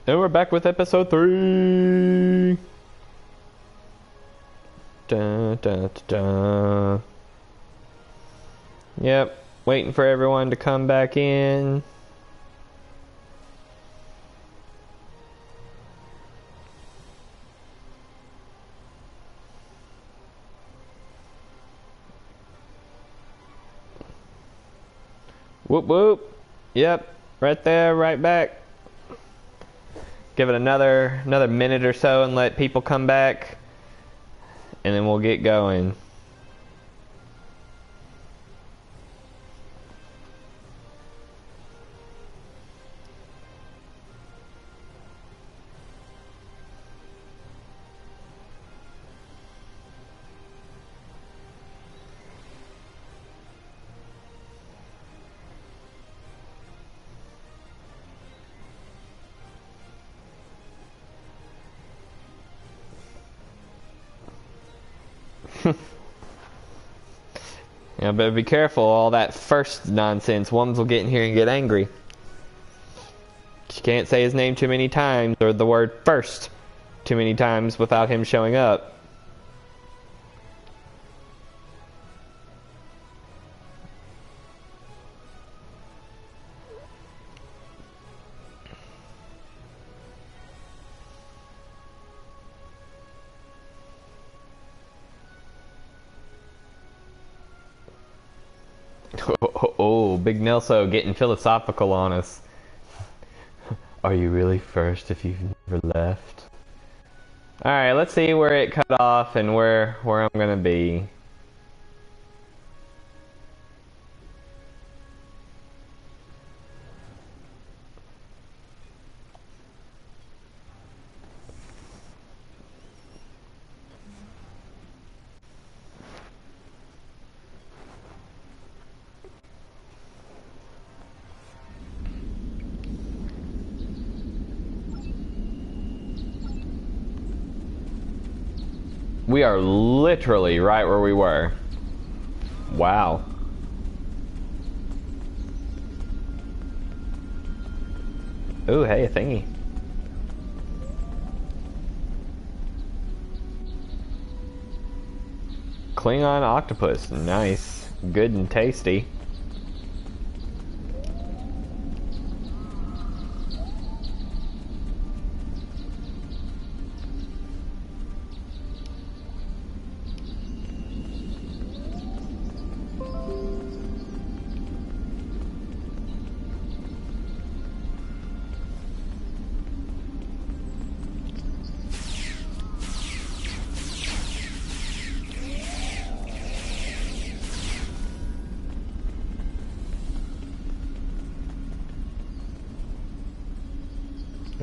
And we're back with episode 3. Dun, dun, dun, dun. Yep, waiting for everyone to come back in. Whoop whoop. Yep, right there, right back. Give it another minute or so and let people come back, and then we'll get going. Yeah, but be careful, all that first nonsense. Ones will get in here and get angry. You can't say his name too many times, or the word first too many times without him showing up. Oh, Big Nelso getting philosophical on us. Are you really first if you've never left? Alright, let's see where it cut off and where I'm gonna be. We are literally right where we were. Wow. Ooh, hey, a thingy. Klingon octopus. Nice. Good and tasty.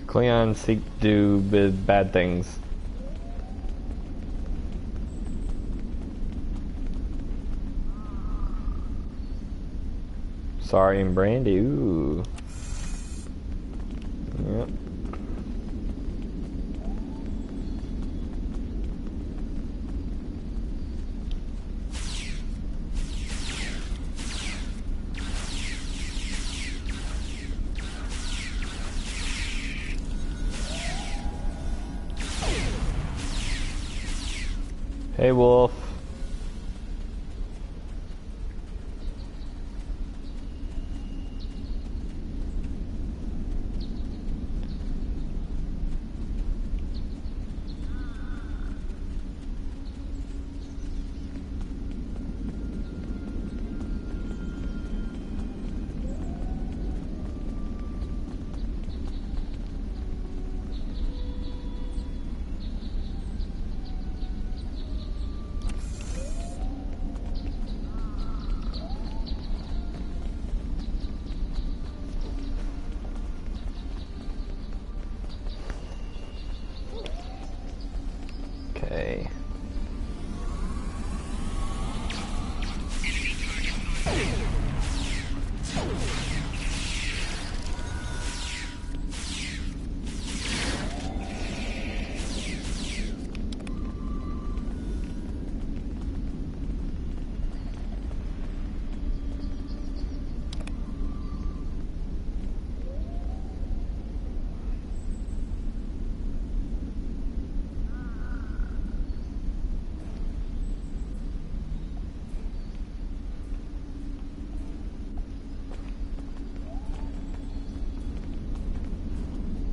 Klingons seek to do bad things. Sorry and Brandy, ooh. Yep. Hey, Wolf.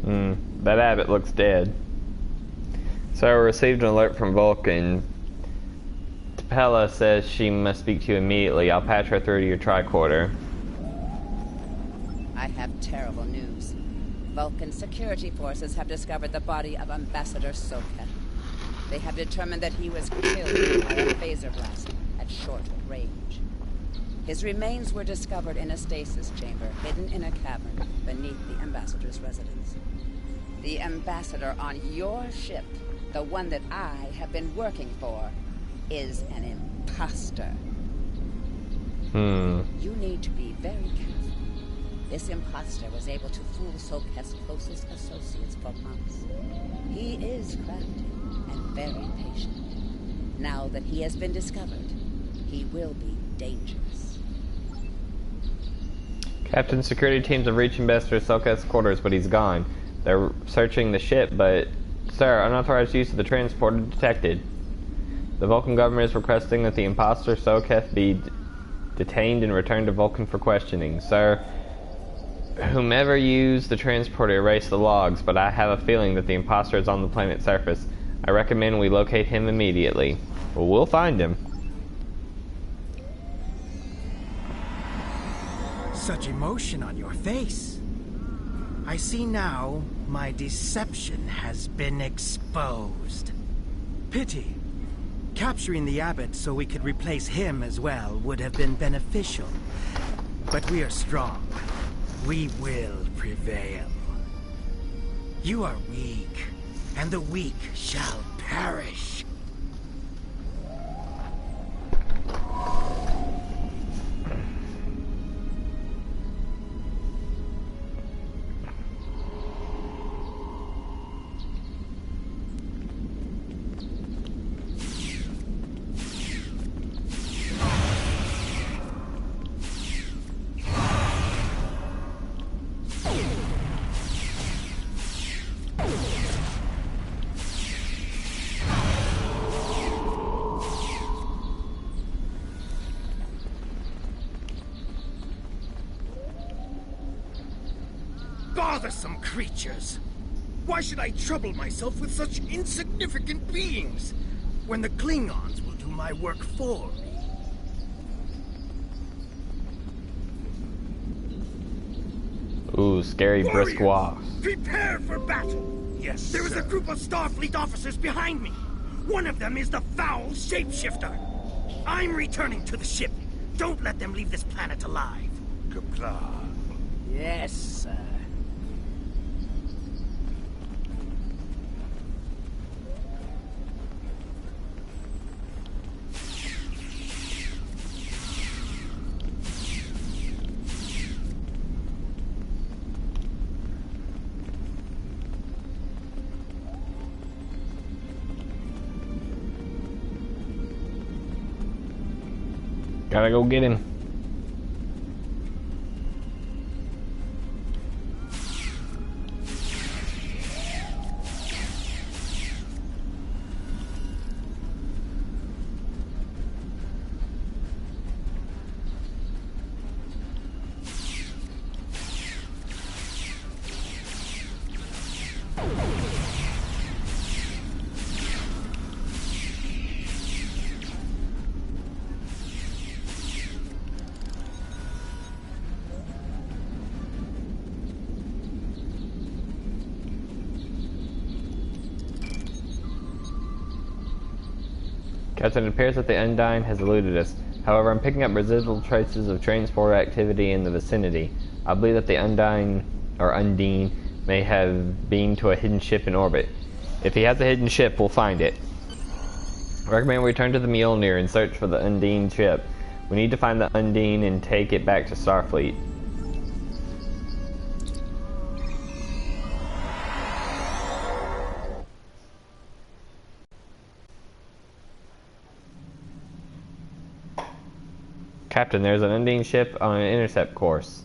That abbot looks dead. So I received an alert from Vulcan. Tapella says she must speak to you immediately. I'll patch her through to your tricorder. I have terrible news. Vulcan security forces have discovered the body of Ambassador Soketh. They have determined that he was killed by a phaser blast at short range. His remains were discovered in a stasis chamber hidden in a cavern beneath the Ambassador's residence. The Ambassador on your ship, the one that I have been working for, is an imposter. You need to be very careful. This imposter was able to fool Soketh's closest associates for months. He is crafty and very patient. Now that he has been discovered, he will be dangerous. Captain, security teams have reached Ambassador Soketh's quarters, but he's gone. They're searching the ship, but... Sir, unauthorized use of the transporter detected. The Vulcan government is requesting that the imposter Soketh be detained and returned to Vulcan for questioning. Sir, whomever used the transporter erased the logs, but I have a feeling that the imposter is on the planet's surface. I recommend we locate him immediately. Well, we'll find him. Such emotion on your face. I see now my deception has been exposed. Pity. Capturing the abbot so we could replace him as well would have been beneficial. But we are strong. We will prevail. You are weak, and the weak shall perish. Bothersome creatures! Why should I trouble myself with such insignificant beings, when the Klingons will do my work for me? Ooh, scary brisk walks. Prepare for battle! Yes, sir. There is a group of Starfleet officers behind me. One of them is the foul shapeshifter. I'm returning to the ship. Don't let them leave this planet alive. Kapla. Yes, sir. Gotta go get him. Captain, it appears that the Undyne has eluded us. However, I'm picking up residual traces of transport activity in the vicinity. I believe that the Undine may have beamed to a hidden ship in orbit. If he has a hidden ship, we'll find it. I recommend we return to the Mjolnir and search for the Undine ship. We need to find the Undine and take it back to Starfleet. Captain, there's an Undine ship on an intercept course.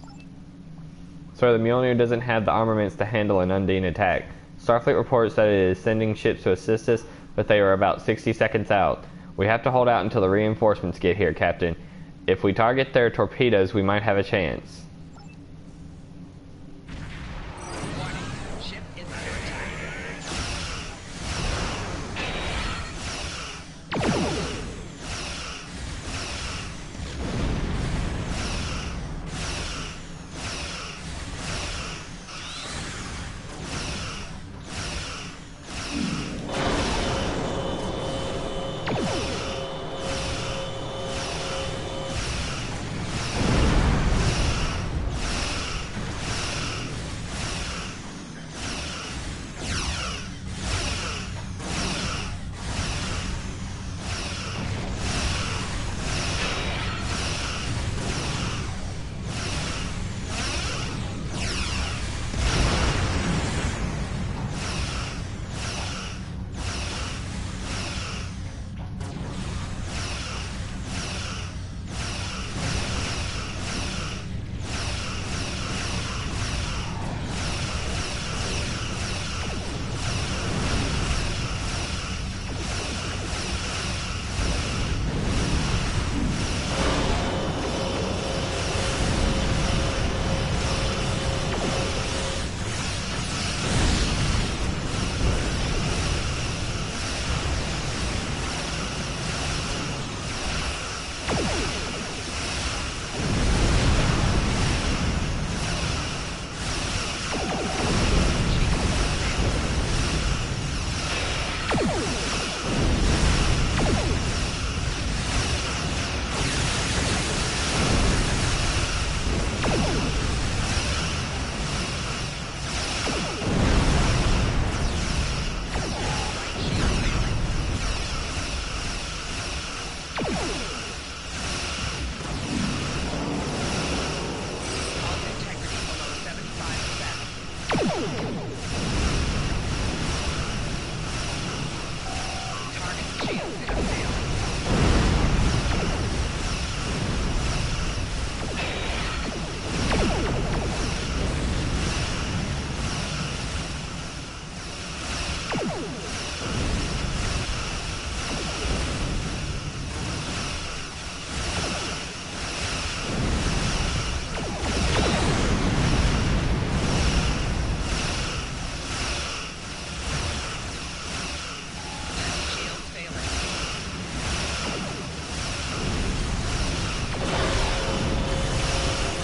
Sir, the Mjolnir doesn't have the armaments to handle an Undine attack. Starfleet reports that it is sending ships to assist us, but they are about 60 seconds out. We have to hold out until the reinforcements get here, Captain. If we target their torpedoes, we might have a chance. Warning. Ship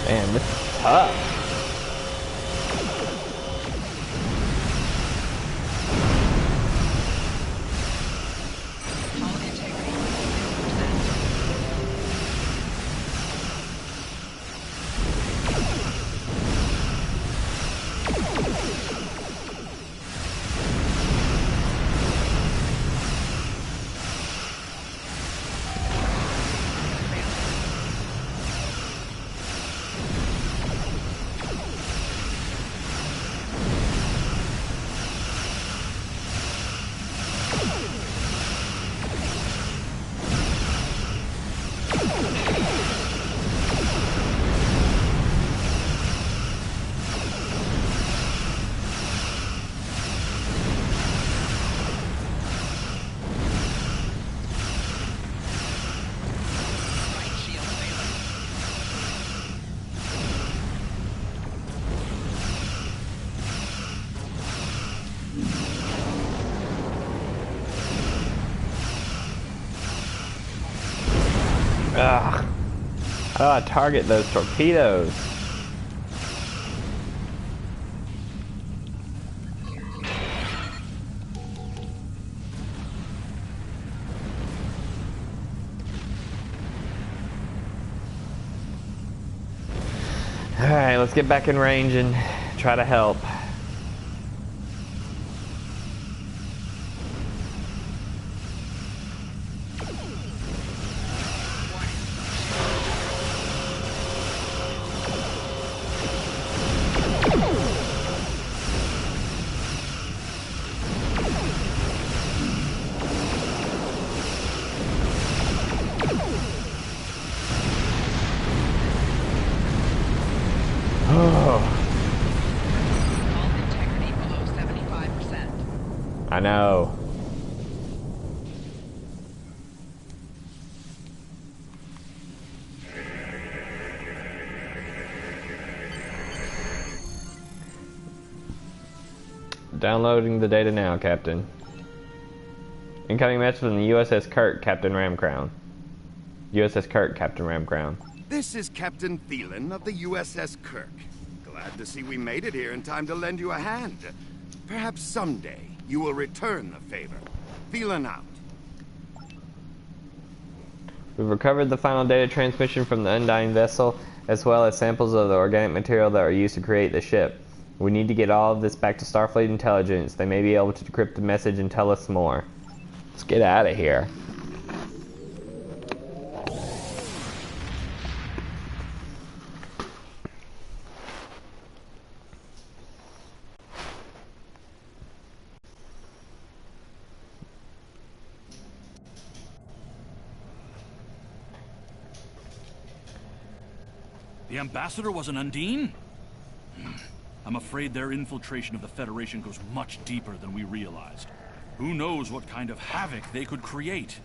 Man, this is tough. Ugh. How do I target those torpedoes? Alright, let's get back in range and try to help. I know. Downloading the data now, Captain. Incoming message from the USS Kirk, Captain Ramcrown. USS Kirk, Captain Ramcrown. This is Captain Thielen of the USS Kirk. Glad to see we made it here in time to lend you a hand. Perhaps someday you will return the favor. Thielen out. We've recovered the final data transmission from the Undying vessel, as well as samples of the organic material that are used to create the ship. We need to get all of this back to Starfleet Intelligence. They may be able to decrypt the message and tell us more. Let's get out of here. The ambassador was an Undine? I'm afraid their infiltration of the Federation goes much deeper than we realized. Who knows what kind of havoc they could create?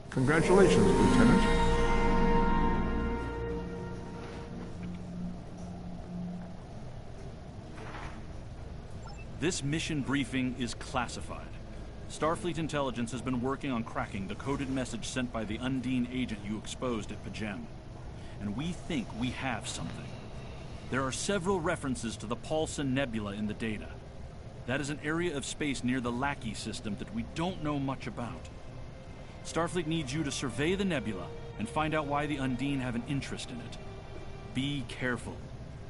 Congratulations, Lieutenant. This mission briefing is classified. Starfleet Intelligence has been working on cracking the coded message sent by the Undine agent you exposed at Pajem. And we think we have something. There are several references to the Paulson Nebula in the data. That is an area of space near the Lackey system that we don't know much about. Starfleet needs you to survey the nebula and find out why the Undine have an interest in it. Be careful.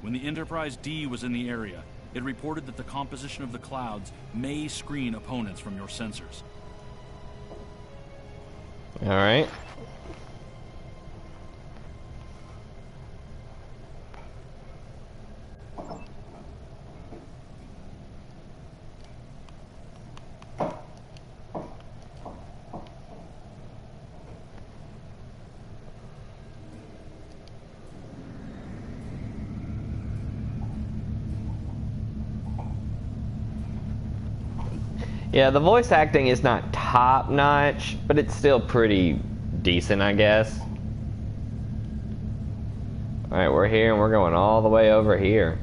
When the Enterprise D was in the area, it reported that the composition of the clouds may screen opponents from your sensors. All right. Yeah, the voice acting is not top notch, but it's still pretty decent, I guess. Alright, we're here and we're going all the way over here.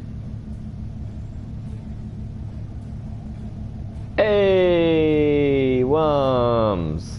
Hey, Wums.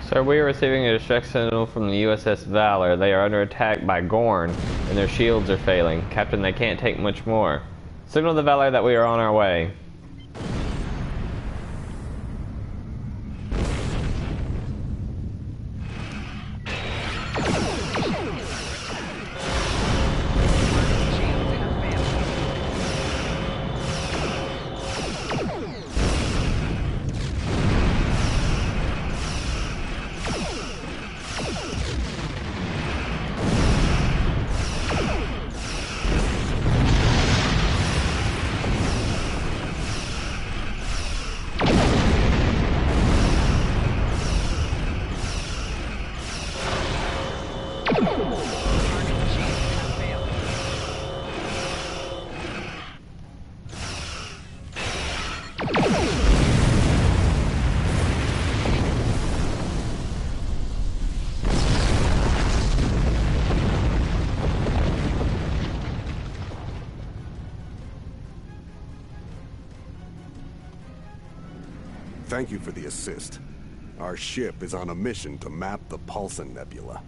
Sir, we are receiving a distress signal from the USS Valor. They are under attack by Gorn, and their shields are failing. Captain, they can't take much more. Signal the Valor that we are on our way. Thank you for the assist. Our ship is on a mission to map the Paulson Nebula.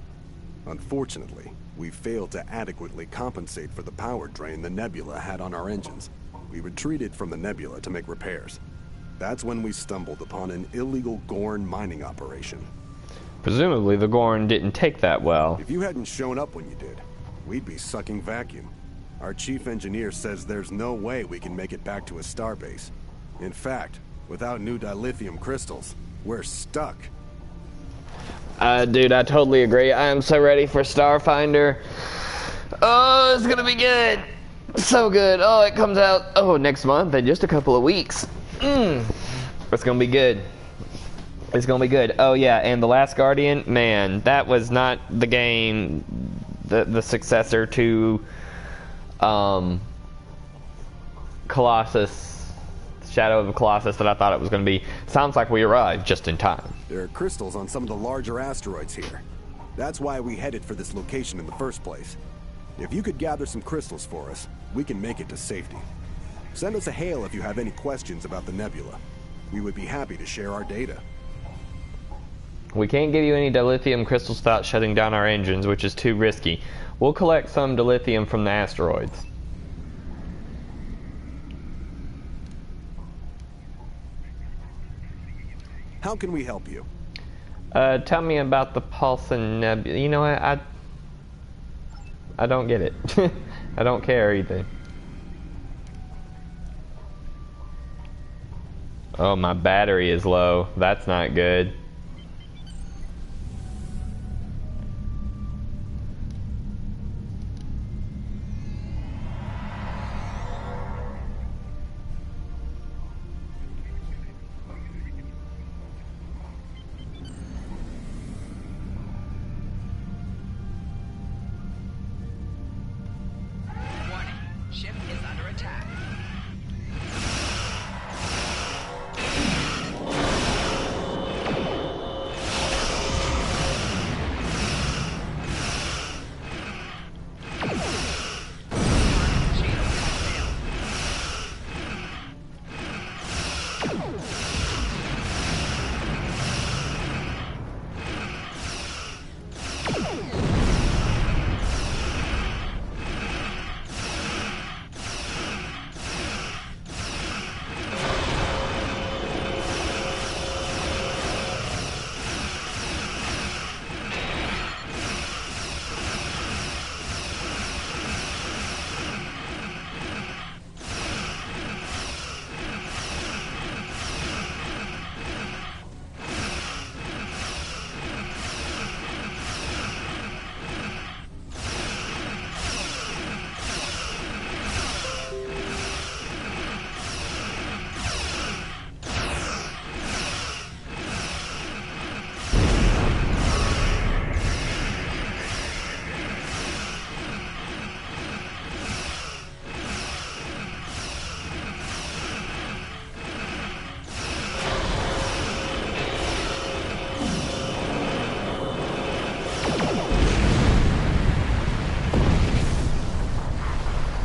Unfortunately, we failed to adequately compensate for the power drain the nebula had on our engines. We retreated from the nebula to make repairs. That's when we stumbled upon an illegal Gorn mining operation. Presumably the Gorn didn't take that well. If you hadn't shown up when you did, we'd be sucking vacuum. Our chief engineer says there's no way we can make it back to a starbase. In fact, without new dilithium crystals, we're stuck. Dude, I totally agree. I am so ready for Starfinder. Oh, it's gonna be good. So good. Oh, it comes out, next month in just a couple of weeks. It's gonna be good. It's gonna be good. Oh yeah, and The Last Guardian, man, that was not the game, the successor to Colossus, Shadow of the Colossus that I thought it was going to be. Sounds like we arrived just in time. There are crystals on some of the larger asteroids here. That's why we headed for this location in the first place. If you could gather some crystals for us, we can make it to safety. Send us a hail if you have any questions about the nebula. We would be happy to share our data. We can't give you any dilithium crystals without shutting down our engines, which is too risky. We'll collect some dilithium from the asteroids. How can we help you? Tell me about the Paulson Nebula. You know what? I don't get it. I don't care either. Oh, my battery is low. That's not good.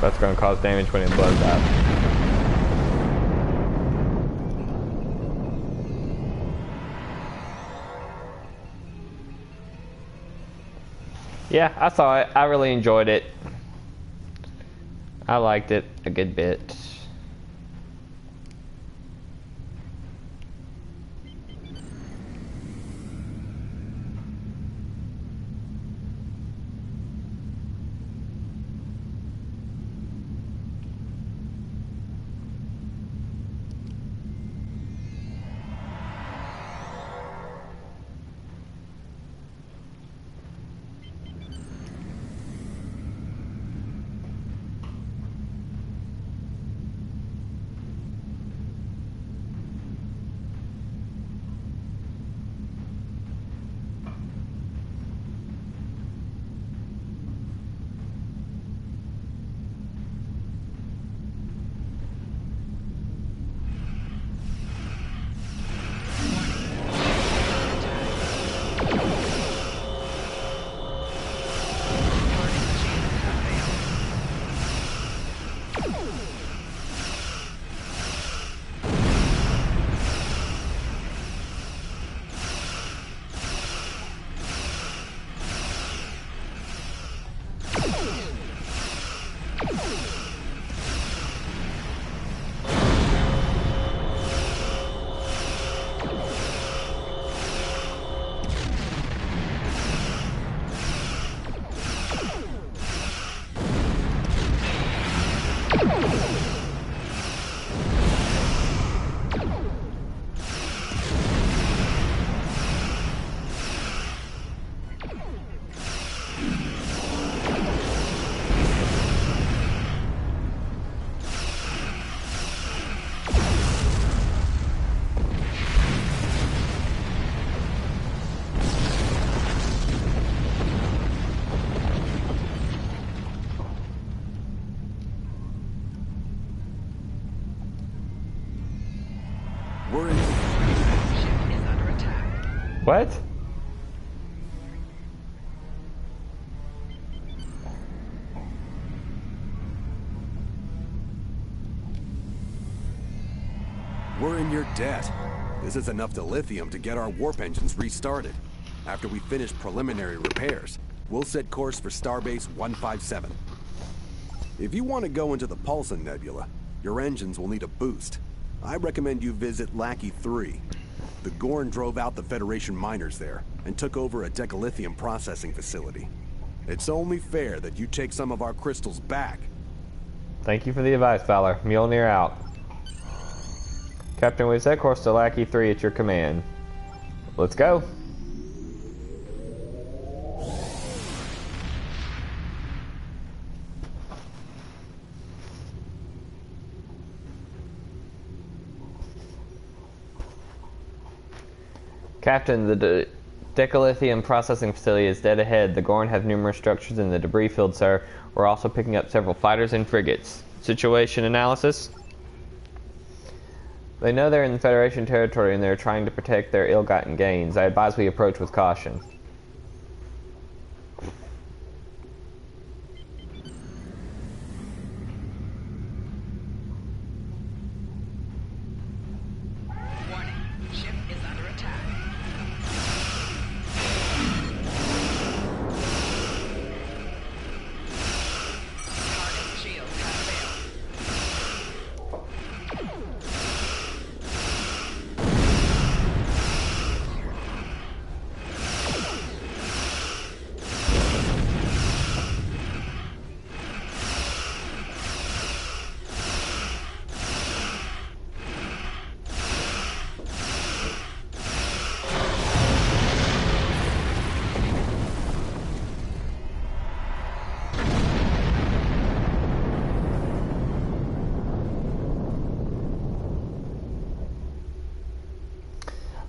That's going to cause damage when it blows up. Yeah, I saw it. I really enjoyed it. I liked it a good bit. We're in. Ship is under attack. What? We're in your debt. This is enough dilithium to get our warp engines restarted. After we finish preliminary repairs, we'll set course for Starbase 157. If you want to go into the Paulson Nebula, your engines will need a boost. I recommend you visit Lackey 3. The Gorn drove out the Federation miners there and took over a decalithium processing facility. It's only fair that you take some of our crystals back. Thank you for the advice, Valor. Mjolnir out. Captain, we set course to Lackey 3 at your command. Let's go. Captain, the decalithium processing facility is dead ahead. The Gorn have numerous structures in the debris field, sir. We're also picking up several fighters and frigates. Situation analysis? They know they're in the Federation territory and they're trying to protect their ill-gotten gains. I advise we approach with caution. Warning. Ship is under attack. Target shields have failed.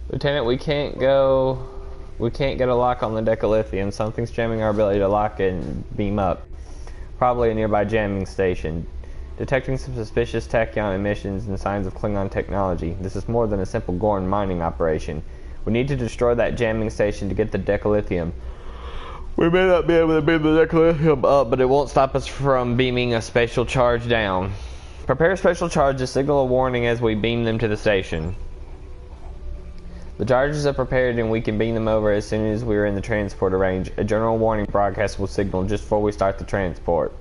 Lieutenant, we can't get a lock on the decalithium. Something's jamming our ability to lock and beam up. Probably a nearby jamming station. Detecting some suspicious tachyon emissions and signs of Klingon technology. This is more than a simple Gorn mining operation. We need to destroy that jamming station to get the decalithium. We may not be able to beam the necklace up, but it won't stop us from beaming a spatial charge down. Prepare spatial charge to signal a warning as we beam them to the station. The charges are prepared and we can beam them over as soon as we are in the transporter range. A general warning broadcast will signal just before we start the transport.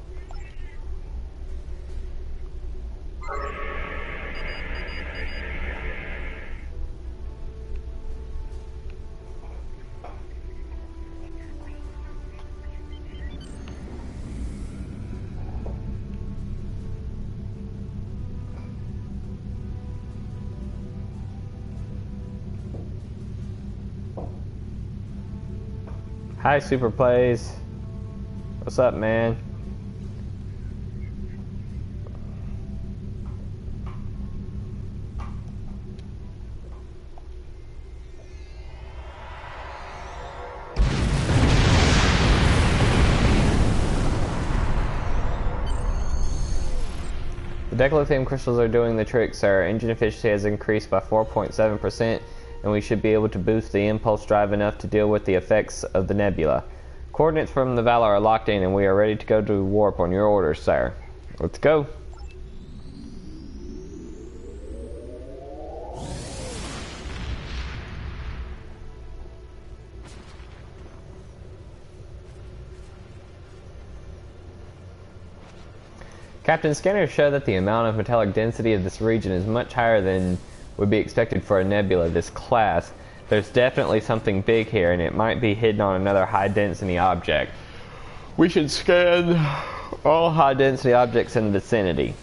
Hi, Super Plays. What's up, man? The decalithium crystals are doing the trick, sir. Engine efficiency has increased by 4.7%, and we should be able to boost the impulse drive enough to deal with the effects of the nebula. Coordinates from the Valor are locked in, and we are ready to go to warp on your orders, sir. Let's go. Captain, scanners show that the amount of metallic density of this region is much higher than would be expected for a nebula this class. There's definitely something big here, and it might be hidden on another high-density object. We should scan all high-density objects in the vicinity.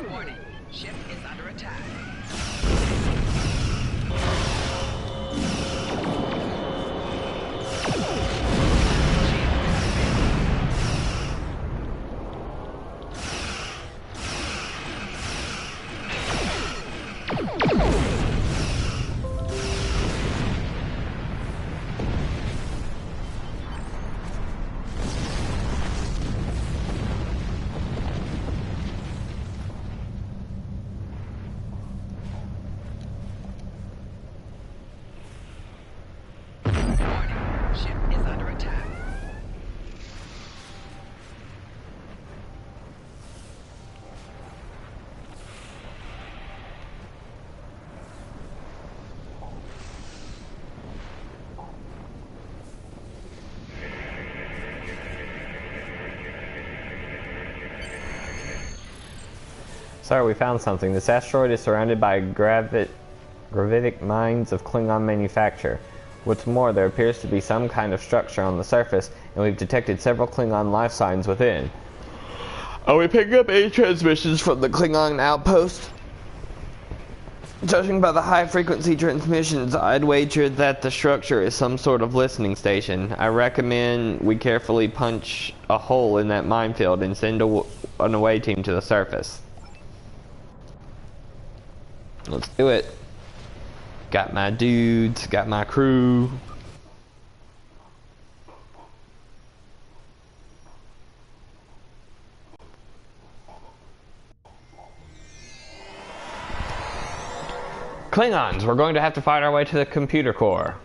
Warning, ship is under attack. Sir, we found something. This asteroid is surrounded by gravitic mines of Klingon manufacture. What's more, there appears to be some kind of structure on the surface, and we've detected several Klingon life signs within. Are we picking up any transmissions from the Klingon outpost? Judging by the high-frequency transmissions, I'd wager that the structure is some sort of listening station. I recommend we carefully punch a hole in that minefield and send an away team to the surface. Let's do it. Got my dudes, got my crew. Klingons, we're going to have to fight our way to the computer core.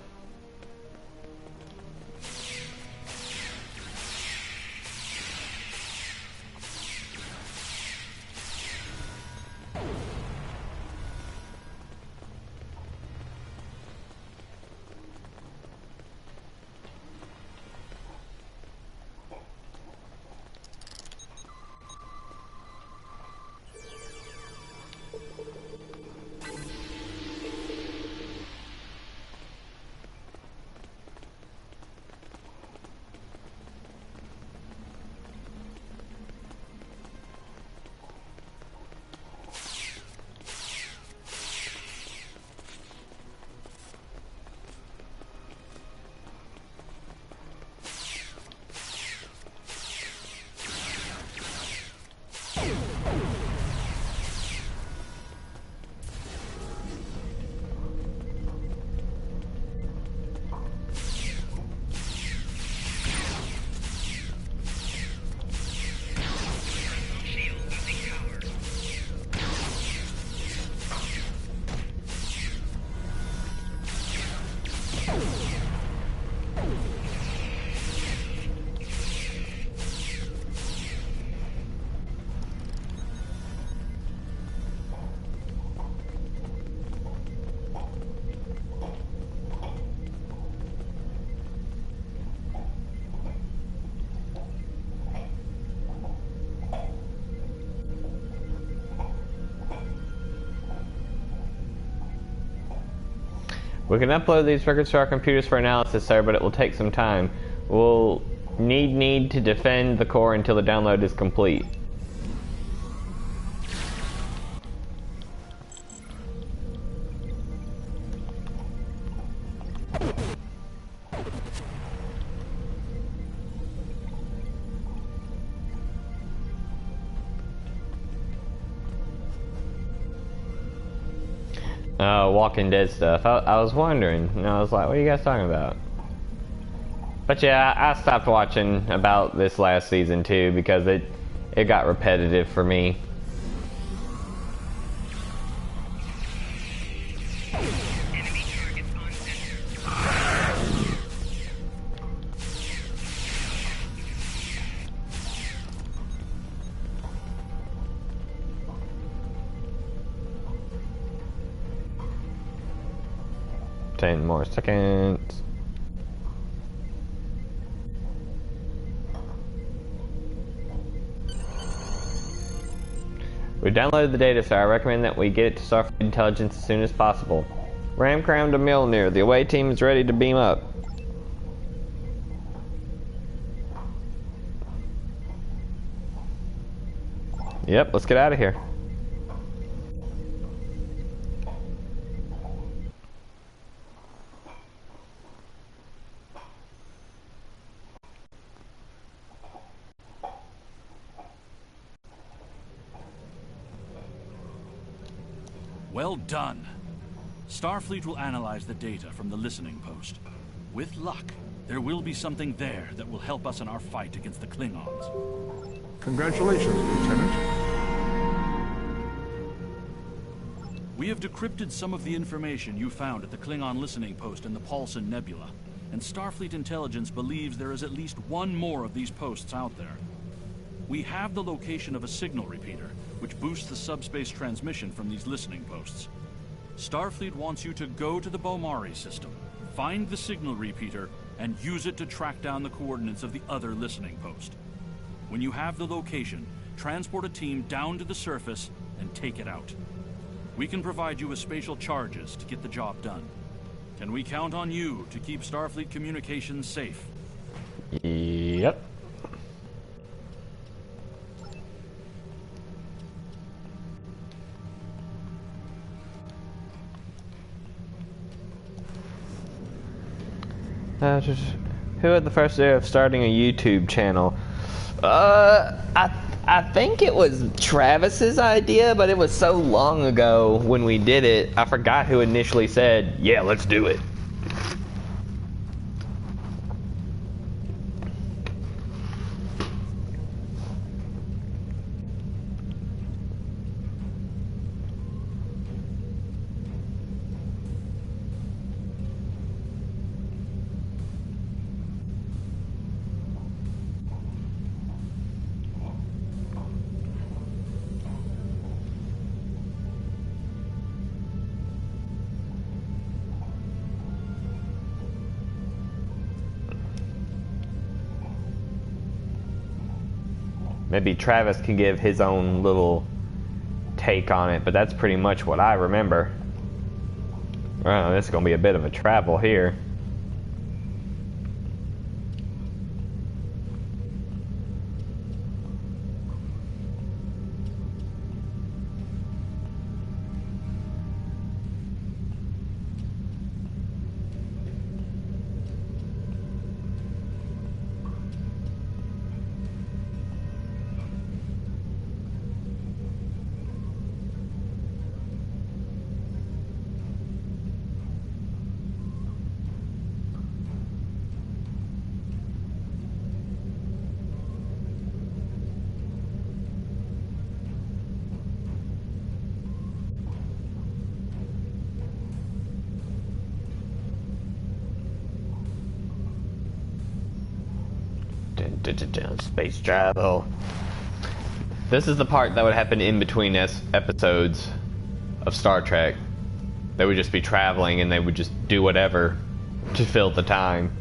We can upload these records to our computers for analysis, sir, but it will take some time. We'll need to defend the core until the download is complete. Walking Dead stuff. I was wondering, and I was like, what are you guys talking about? But yeah, I stopped watching about this last season too because it got repetitive for me. Enemy targets on center. Ten more seconds. We downloaded the data, sir. I recommend that we get it to Starfleet Intelligence as soon as possible. Ramcram to Milner. The away team is ready to beam up. Yep, let's get out of here. Well done. Starfleet will analyze the data from the listening post. With luck, there will be something there that will help us in our fight against the Klingons. Congratulations, Lieutenant. We have decrypted some of the information you found at the Klingon listening post in the Paulson Nebula, and Starfleet Intelligence believes there is at least one more of these posts out there. We have the location of a signal repeater, which boosts the subspace transmission from these listening posts. Starfleet wants you to go to the Bomari system, find the signal repeater, and use it to track down the coordinates of the other listening post. When you have the location, transport a team down to the surface and take it out. We can provide you with spatial charges to get the job done. Can we count on you to keep Starfleet communications safe? Yep. Who had the first idea of starting a YouTube channel? I think it was Travis's idea, but it was so long ago when we did it, I forgot who initially said, yeah, let's do it. Maybe Travis can give his own little take on it, but that's pretty much what I remember. Well, this is going to be a bit of a travel here. Space travel. This is the part that would happen in between episodes of Star Trek. They would just be traveling and they would just do whatever to fill the time.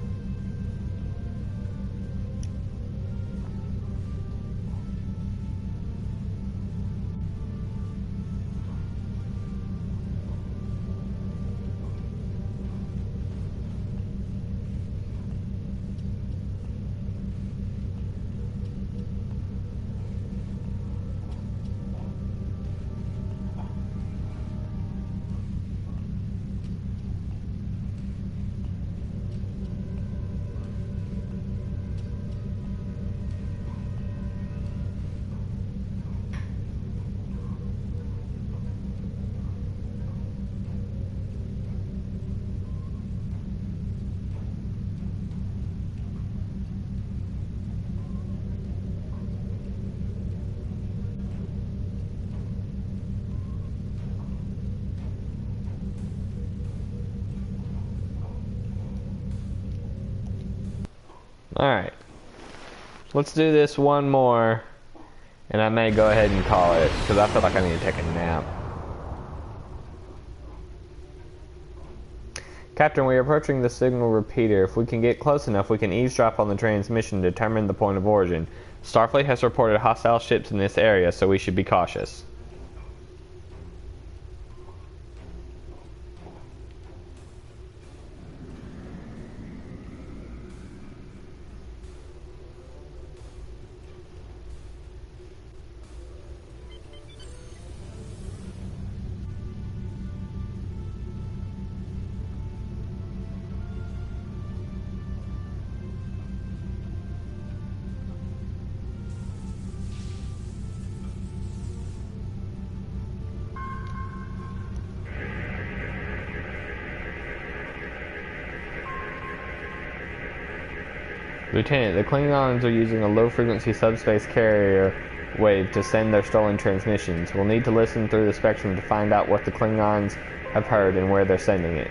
Alright. Let's do this one more, and I may go ahead and call it, because I feel like I need to take a nap. Captain, we are approaching the signal repeater. If we can get close enough, we can eavesdrop on the transmission to determine the point of origin. Starfleet has reported hostile ships in this area, so we should be cautious. Lieutenant, the Klingons are using a low-frequency subspace carrier wave to send their stolen transmissions. We'll need to listen through the spectrum to find out what the Klingons have heard and where they're sending it.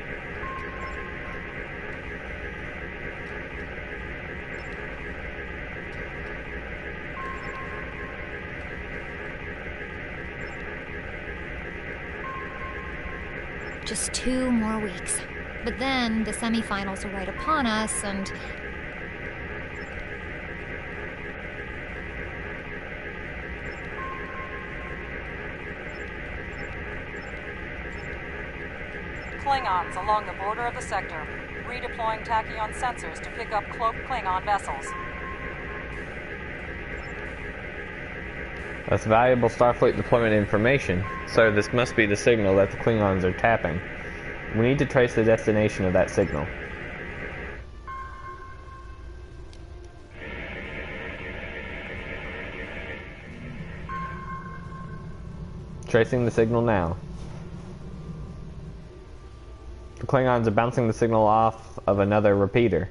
Just 2 more weeks. But then the semifinals are right upon us, and Klingons along the border of the sector, redeploying tachyon sensors to pick up cloaked Klingon vessels. That's valuable Starfleet deployment information, so this must be the signal that the Klingons are tapping. We need to trace the destination of that signal. Tracing the signal now. The Klingons are bouncing the signal off of another repeater.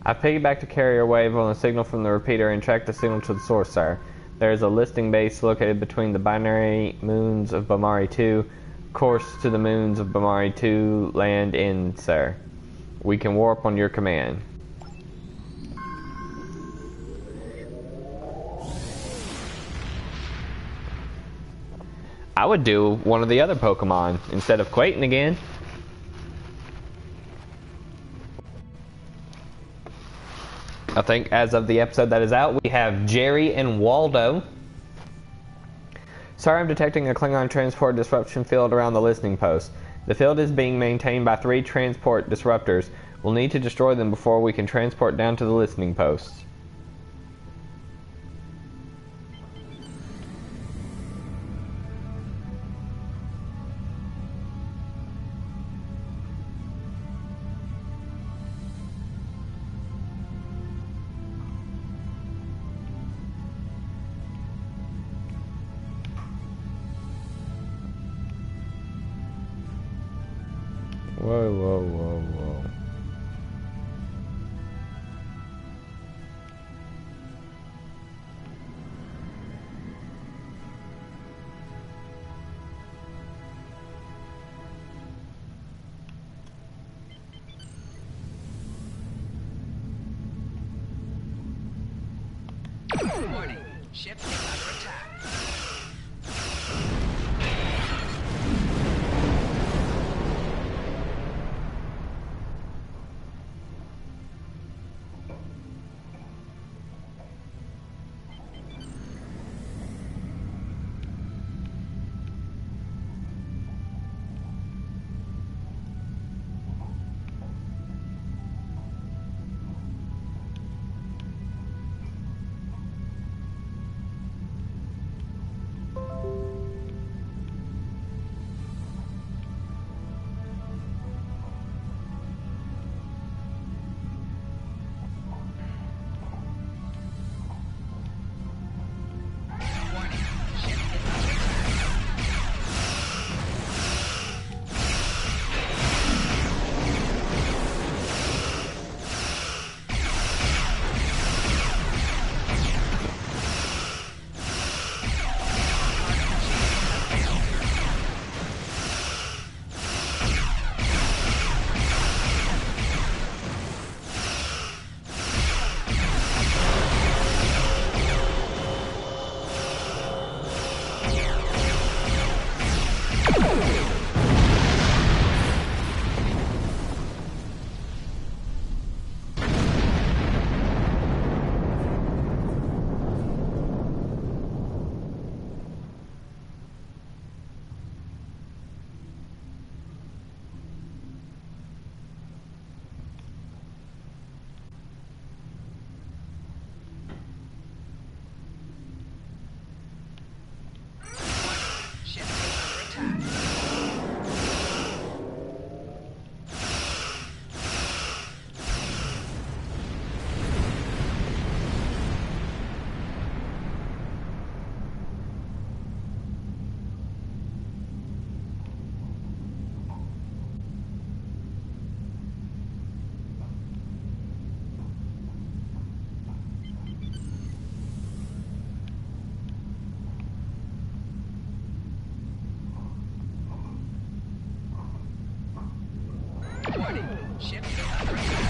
I've piggybacked a carrier wave on a signal from the repeater and tracked the signal to the source, sir. There is a listing base located between the binary moons of Bamari 2. Course to the moons of Bamari 2, land in, sir. We can warp on your command. I would do one of the other Pokemon instead of Quayton again. I think as of the episode that is out, we have Jerry and Waldo. Sir, I'm detecting a Klingon transport disruption field around the listening post. The field is being maintained by 3 transport disruptors. We'll need to destroy them before we can transport down to the listening posts. Whoa, whoa, whoa, whoa. Warning. Ship is under attack. Warning. Ship is under attack.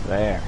There.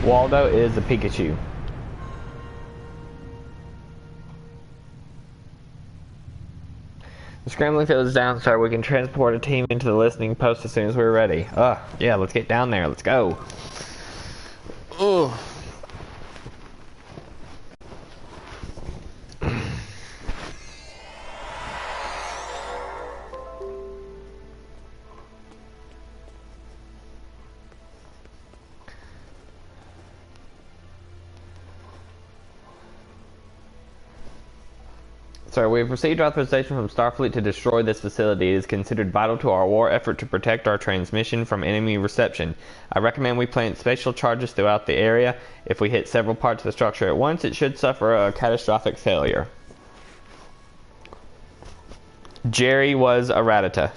Waldo is a Pikachu. The scrambling field is down, sir. We can transport a team into the listening post as soon as we're ready. Yeah, let's get down there. Let's go. Ugh. Sir, we have received authorization from Starfleet to destroy this facility. It is considered vital to our war effort to protect our transmission from enemy reception. I recommend we plant spatial charges throughout the area. If we hit several parts of the structure at once, it should suffer a catastrophic failure. Jerry was a Ratata.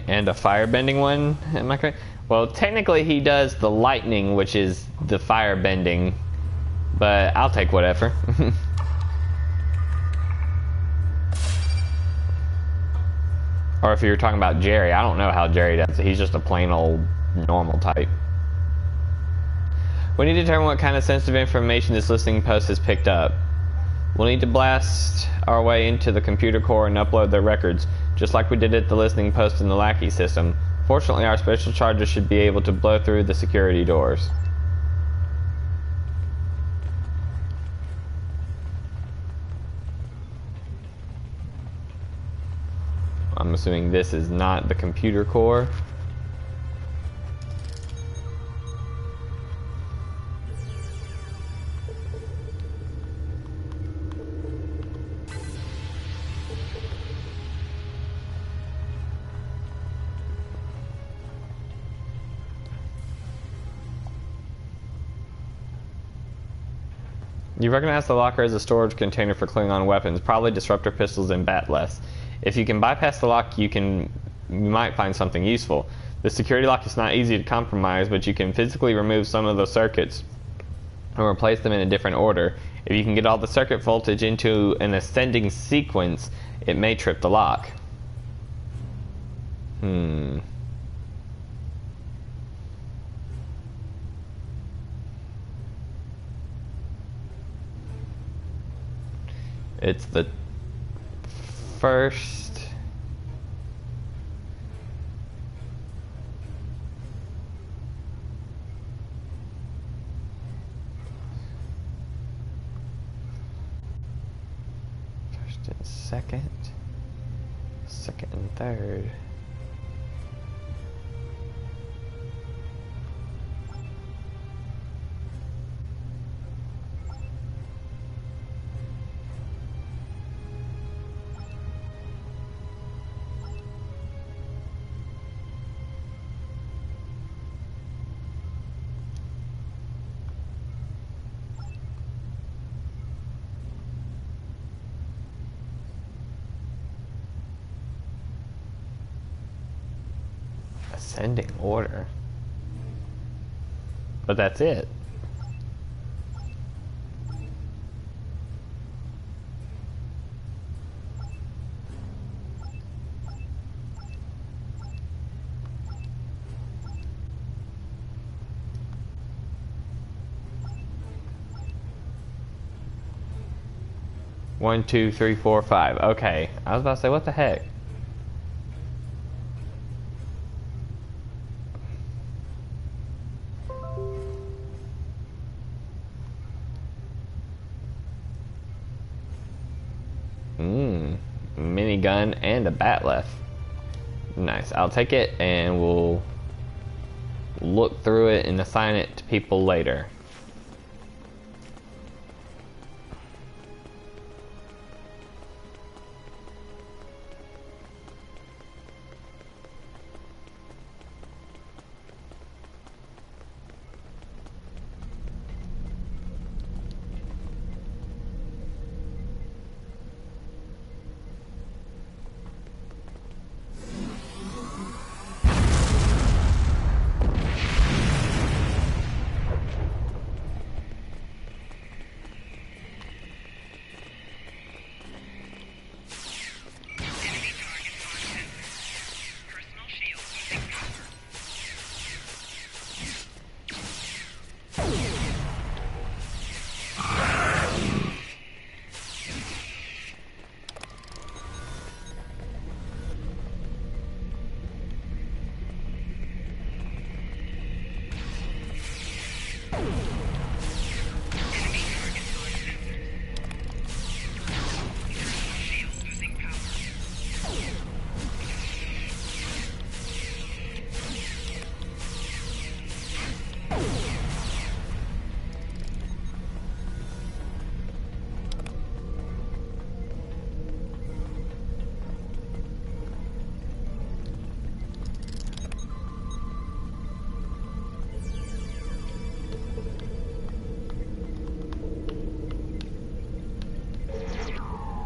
and a firebending one. Am I correct? Well, technically he does the lightning, which is the firebending, but I'll take whatever. Or if you're talking about Jerry, I don't know how Jerry does it. He's just a plain old normal type. We need to determine what kind of sensitive information this listening post has picked up. We'll need to blast our way into the computer core and upload their records, just like we did at the listening post in the Lackey system. Fortunately, our special charges should be able to blow through the security doors. I'm assuming this is not the computer core. You recognize the locker as a storage container for Klingon weapons, probably disruptor pistols and batleths. If you can bypass the lock, you might find something useful. The security lock is not easy to compromise, but you can physically remove some of the circuits and replace them in a different order. If you can get all the circuit voltage into an ascending sequence, it may trip the lock. It's the first... First and second. Second and third. Ascending order. But that's it. One, two, three, four, five. Okay. I was about to say, what the heck? Minigun and a batleth. Nice. I'll take it and we'll look through it and assign it to people later.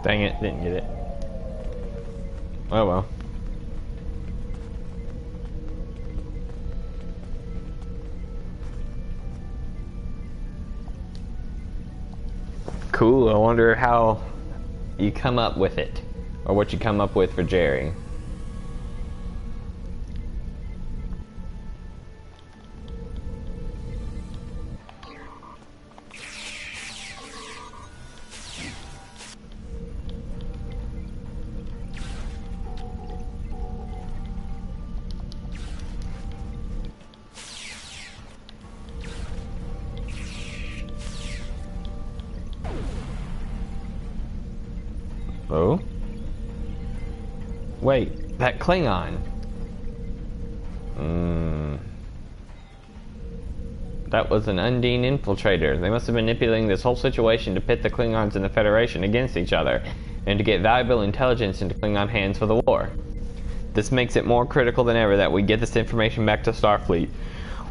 Dang it, didn't get it. Oh well. cool. I wonder how you come up with it, or what you come up with for Jerry. Oh? Wait, that Klingon. That was an Undine infiltrator. They must have been manipulating this whole situation to pit the Klingons and the Federation against each other, and to get valuable intelligence into Klingon hands for the war. This makes it more critical than ever that we get this information back to Starfleet.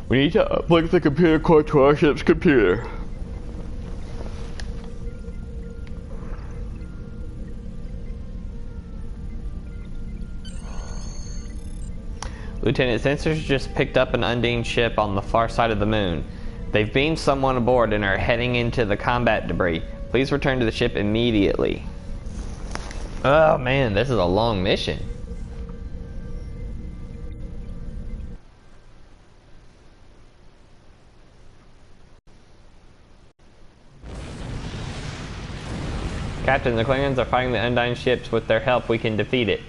We need to uplink the computer core to our ship's computer. Lieutenant, sensors just picked up an Undine ship on the far side of the moon. They've beamed someone aboard and are heading into the combat debris. Please return to the ship immediately. Oh man, this is a long mission. Captain, the Klingons are fighting the Undine ships. With their help, we can defeat it.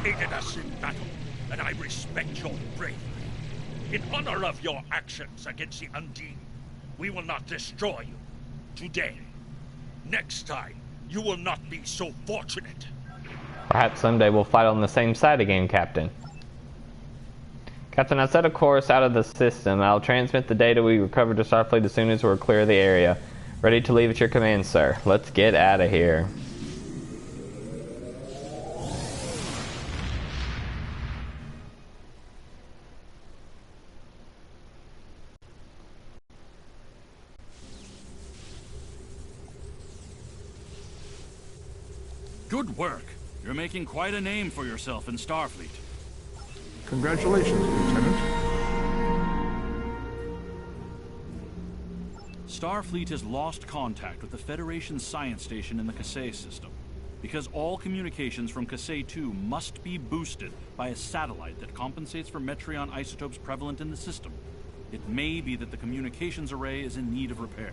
Aided us in battle, and I respect your bravery. In honor of your actions against the Undine, we will not destroy you today. Next time, you will not be so fortunate. Perhaps someday we'll fight on the same side again, Captain. Captain, I've set a course out of the system. I'll transmit the data we recovered to Starfleet as soon as we're clear of the area. Ready to leave at your command, sir. Let's get out of here. Good work. You're making quite a name for yourself in Starfleet. Congratulations, Lieutenant. Starfleet has lost contact with the Federation science station in the Kasei system. Because all communications from Kasei 2 must be boosted by a satellite that compensates for Metreon isotopes prevalent in the system, it may be that the communications array is in need of repair.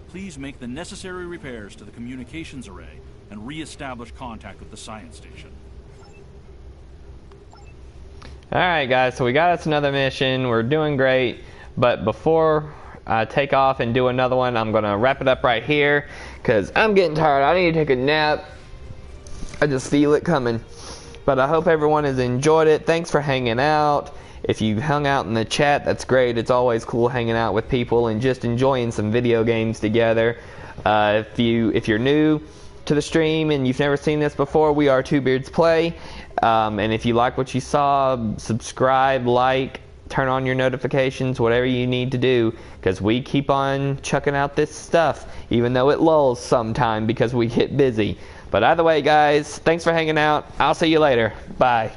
Please make the necessary repairs to the communications array and re-establish contact with the science station. Alright guys, so we got us another mission. We're doing great. But before I take off and do another one, I'm going to wrap it up right here. Because I'm getting tired. I need to take a nap. I just feel it coming. But I hope everyone has enjoyed it. Thanks for hanging out. If you hung out in the chat, that's great. It's always cool hanging out with people and just enjoying some video games together. If you're new to the stream and you've never seen this before, we are Two Beards Play. And if you like what you saw, subscribe, like, turn on your notifications, whatever you need to do, because we keep on chucking out this stuff, even though it lulls sometime because we get busy. But either way, guys, thanks for hanging out. I'll see you later. Bye.